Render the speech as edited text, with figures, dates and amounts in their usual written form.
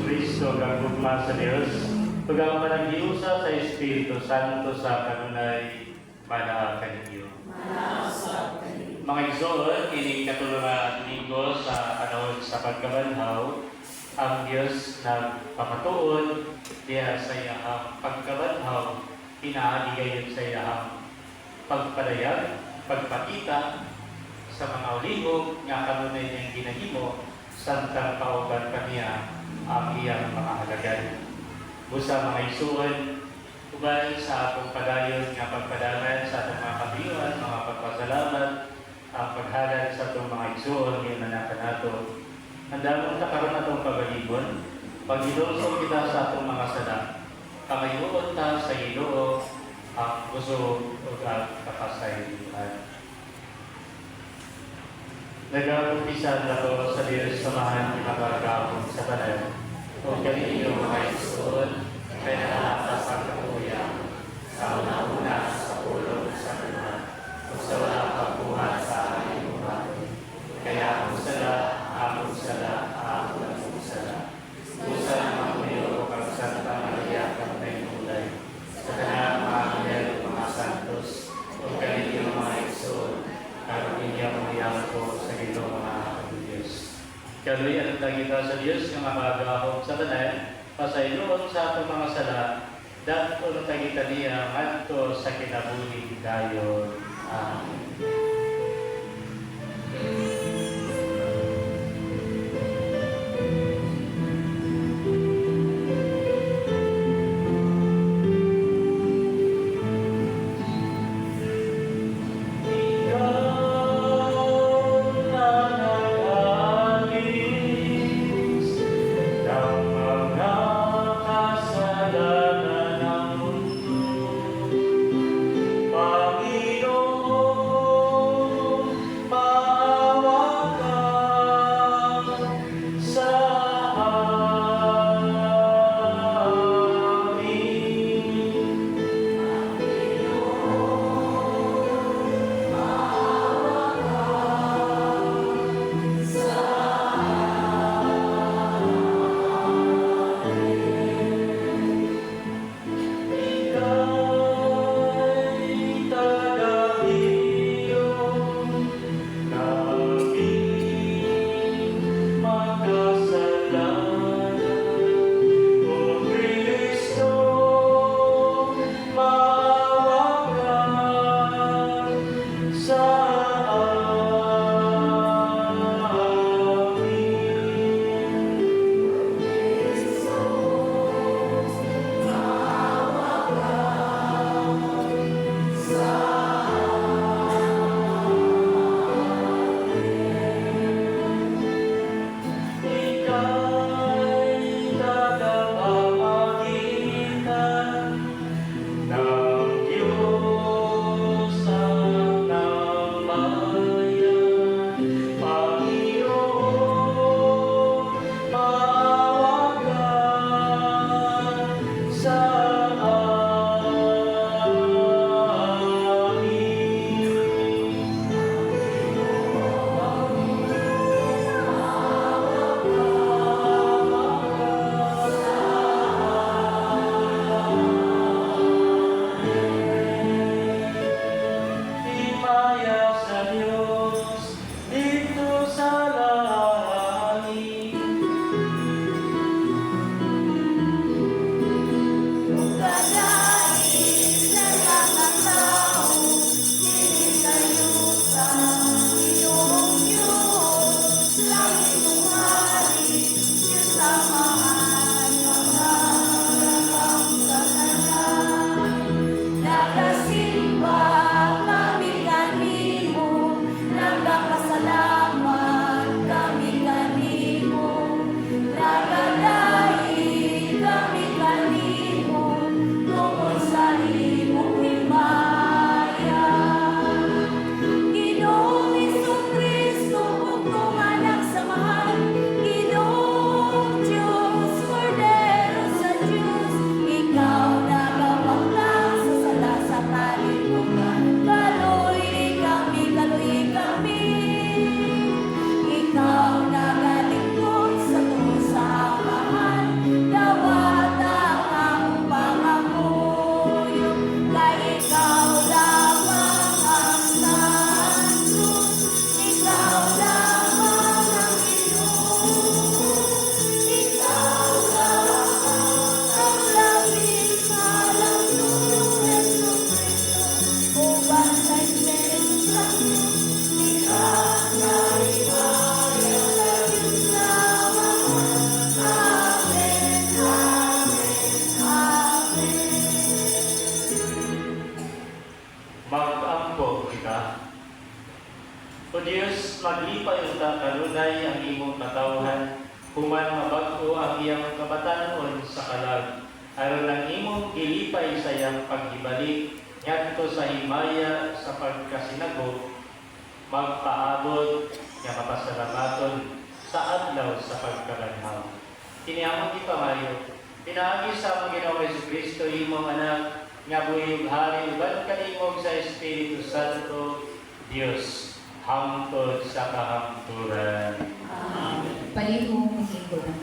Jesucristo kang gugma sa Dios, tugang panaghiusa sa Espiritu Santo sa kanunay mana kaninyo. Mga igsoon, kining katulungan nigo sa anahon sa pagkabanhaw, ang Dios nagpamatuon diya sa iyahang pagkabanhaw, inaaligayon sa iyahang pagpadayag, pagpakita sa mga ulihog nga kanunay niyang ginahimo santang pauban kaniya ang iyang mga halagad. Busa mga isuon, ubay sa atong padayon nga pagpadaman sa atong mga kabiyuan, mga pagpasalamat, ang paghalad sa atong mga isuon ngayon na nato. Handamon ta karon atong pagalibon, pagilosong kita sa atong mga sala, kamayuon ta sa Ginoo ang gusto ug ang kapasaylohan. Nag-umpisa na to sa Diyos samahan ng nakakapon sa tanan. Kung kaninyo mga isuon, kaya nalakas ang katuyang sa una-una sa pulong sa luha, kung sa wala pagbuhat sa aming buhay. Kaya kung sala, among sala, among sala. Kusa naman kuyo kang Santa Maria kang Nainulay, sa kanang mga anghel mga santos, kung kaninyo mga isuon, karon niya pamiyang ko sa Ginoo mga Diyos. Kaluyan ta kita sa Dios nga makagahom sa tanan, pasayloon sa atong mga sala, daton ta kita niya ngadto sa kinabuhi dayon. Amen. bag-o ang iyang kabatanon sa kalag, aron ang imong gilipay sa iyang paghibalik, ngadto sa himaya sa pagkasinago, magpaabot nga mapasalamaton sa adlaw sa pagkalanhaw. Kini among gipamayo, pinaagi sa among Ginoong Jesucristo, imong anak, nga buhig hari uban kanimong sa Espiritu Santo, Dios, hangtod sa kahamturan. Amen. Palihog